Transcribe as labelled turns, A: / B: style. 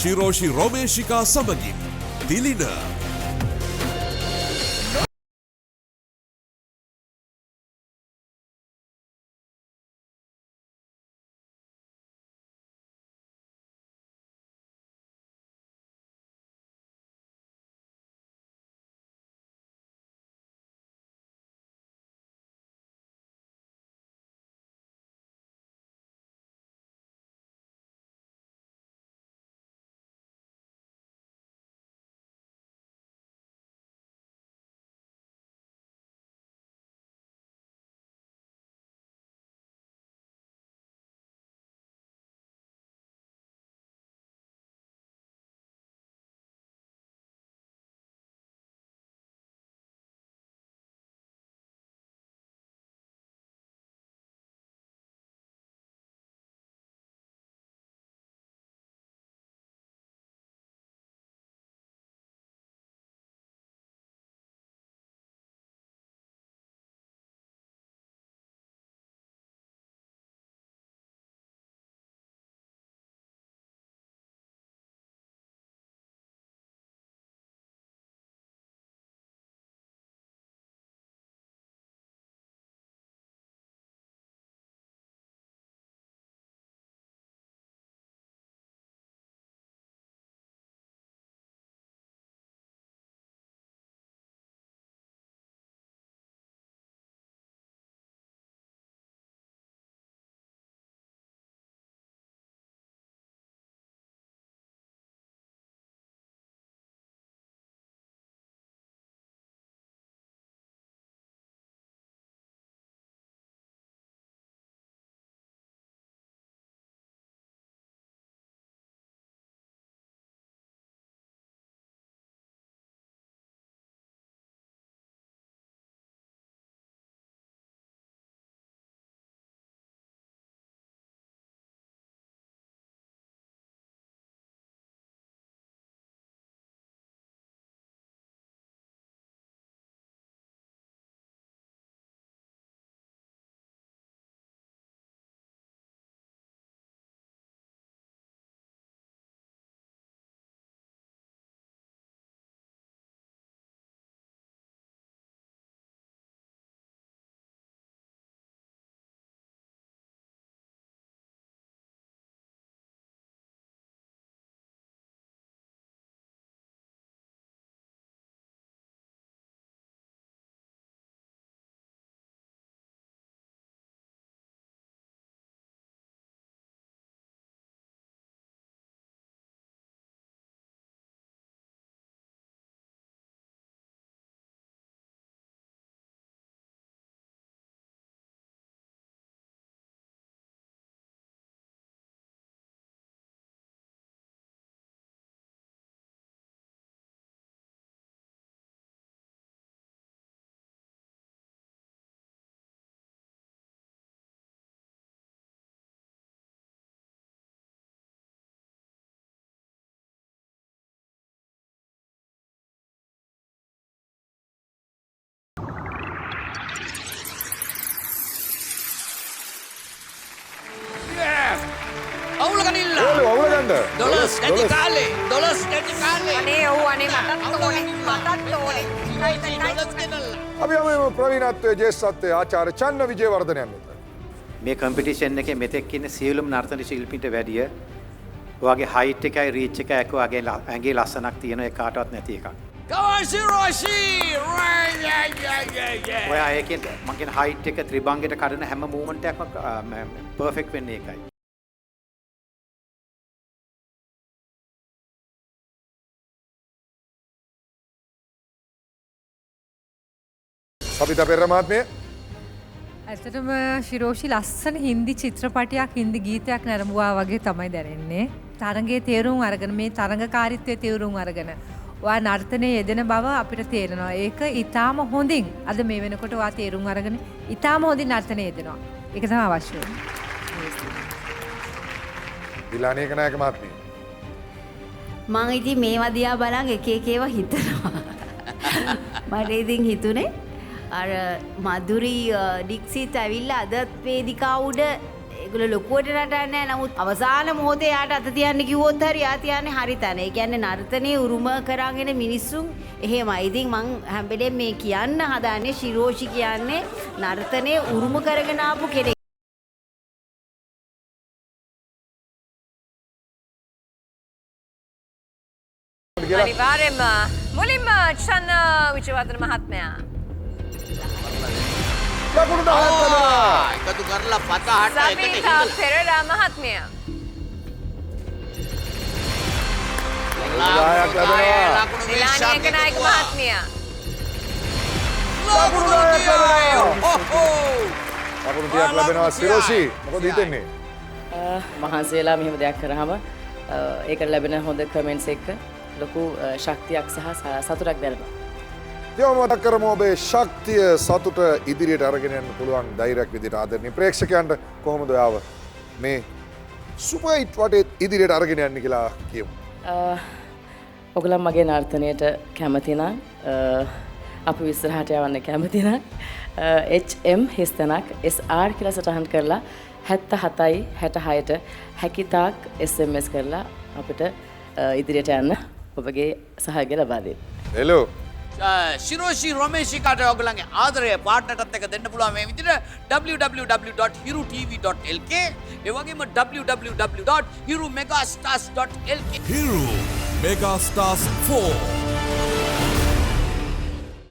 A: ශිරෝෂි රෝමේෂිකා සමගින් දිලින.
B: අවුල ගනින්න.
C: අවුල ගන්න.
B: ඩොලර්ස් නැති කාලේ. ඩොලර්ස් නැති කාලේ.
D: අනේ ඔව් අනේ මටත් ඕනේ. මටත් ඕනේ.
B: ඩොලර්ස් ගෙනල්ලා.
C: අපි යමු ප්‍රවීණත්වයේ ජේෂ්ඨත්වයේ ආචාර්ය චන්න විජේවර්ධනයන් වෙත.
E: මේ කම්පිටිෂන් එකේ මෙතෙක් ඉන්න සියලුම නර්තන ශිල්පීන්ට වැඩිය ඔයගේ හයිට් එකයි රීච් එකයි එක්ක ඔයගේ ඇඟේ ලස්සනක් තියෙන එක කාටවත් නැති එකක්.
B: Kawashi Roshi! Yeah.
E: ඔයා ඒකෙන් මං කියන හයිට් එක ත්‍රිභංගෙට කඩන හැම මූවමන්ට් එකක්ම පර්ෆෙක්ට් වෙන්නේ ඒකයි.
C: සබිතා පෙරේරා මහත්මිය
D: ඇත්තටම ශිරෝෂි ලස්සන හින්දි චිත්‍රපටයක් හින්දි ගීතයක් නරඹුවා වගේ තමයි දැනෙන්නේ. තරඟයේ තේරුම් අරගෙන මේ තරඟකාරීත්වයේ තේරුම් අරගෙන ඔයා නර්තනයේ යෙදෙන බව අපිට තේරෙනවා. ඒක ඊටාම හොඳින් අද මේ වෙනකොට ඔයා තේරුම් අරගෙන ඊටාම හොඳින් නර්තනයේ යෙදෙනවා. ඒක තමයි අවශ්‍ය වෙන්නේ.
C: දිලානේක නායක මහත්මිය
F: මං ඉතින් මේවා දිහා බලන් එක එක ඒවා හිතනවා. මට ඉතින් හිතුනේ අර මధుරි ඩික්සිත් ඇවිල්ලා අදත් වේදිකාව උඩ ඒගොල්ලෝ ලොකුවට නටන්නේ නැහැ. නමුත් අවසාන මොහොතේ යාට අත තියන්න කිව්වොත් හරි යා තියන්නේ හරි තැන. ඒ කියන්නේ නර්තනයේ උරුම කරගෙන මිනිස්සුන් එහෙමයි. ඉතින් මං හැම වෙලේම මේ කියන්න හදාන්නේ ශිරෝෂි කියන්නේ නර්තනයේ උරුම කරගෙන ආපු කෙනෙක්.
G: අනිවාර්යෙන්ම මුලින්ම චන්න විජේවර්ධන මහත්මයා
C: ලකුණු 10ක් ලැබෙනවා.
B: එකතු කරලා 5-8 එකට
G: සමිතා පෙරේරා මහත්මයා
C: 10ක් ලැබෙනවා.
G: නිලානි ඒකනායක මහත්මයා
C: ලකුණු 10ක් ලැබෙනවා. ලකුණු 30ක් ලැබෙනවා සිරෝෂි. මොකද හිතෙන්නේ?
H: මහන්සි වෙලා මෙහෙම දෙයක් කරාම ඒකට ලැබෙන හොඳ කමෙන්ට්ස් එක ලොකු ශක්තියක් සහ සතුටක් දැනෙනවා.
C: මතක් කරමු ඔබේ ශක්තිය සතුට ඉදිරියට අරගෙන යන්න පුළුවන් ධෛර්යයක් විදිහට ආදරණීය ප්‍රේක්ෂකයන්ට කොහොමද ඔයාව මේ සුපර් හිට් වටේ ඉදිරියට අරගෙන යන්න කියලා කියමු.
H: ඔගොල්ලෝ මගේ නර්තනයට කැමති නම් අපි ඉස්සරහට යවන්න කැමති නම් HM හිස්තනක් SR කියලා සටහන් කරලා 77යි 66ට හැකිතාක් SMS කරලා අපිට ඉදිරියට යන්න ඔබගේ සහයෝගය ලබා දෙන්න.
C: හෙලෝ
B: ශිරෝෂි රොමේෂිකාට ඔයගලගේ ආදරය පාර්ට්නර්ටත් එක්ක දෙන්න පුළුවන් මේ විදිහට www.hirutv.lk ඒ වගේම www.hirumegastars.lk
A: Hiru Mega Stars 4